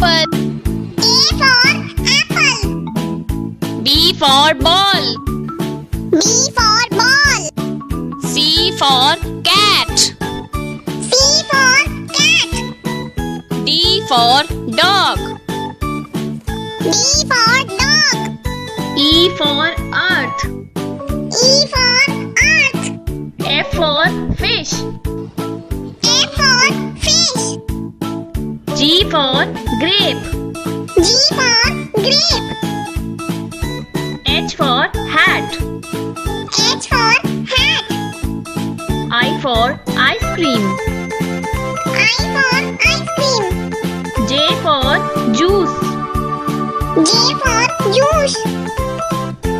apple. A for apple. B for ball. B for ball. C for cat. C for cat. D for dog. D for dog. E for earth. E for earth. F for fish. F for fish. G for grape. G for grape. H for hat. H for hat. I for ice cream. I for ice cream. J for juice. J for juice.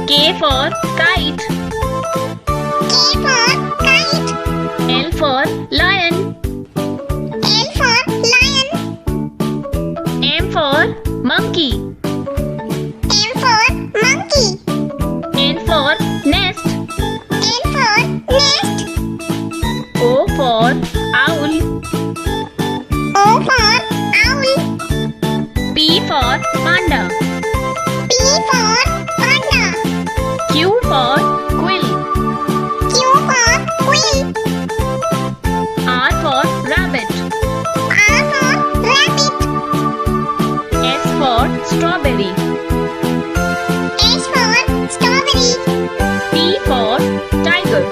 K for kite. K for kite. L for lion. L for lion. M for monkey. M for monkey. N for nest. N for nest. O for owl. O for owl. P for panda. P for panda. Q for quill. Q for quill. R for rabbit. R for rabbit. S for strawberry. S for strawberry. T for tiger.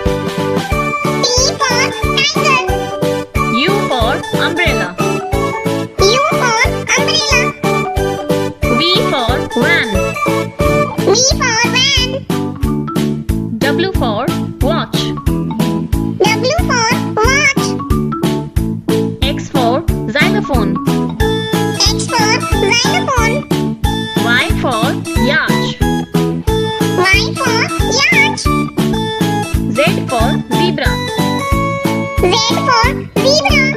T for tiger. U for umbrella. U for umbrella. V for van. V for van. W for watch. W for watch. X for xylophone. X for xylophone. Y for yacht. Y for yacht. Z for zebra. Z for zebra.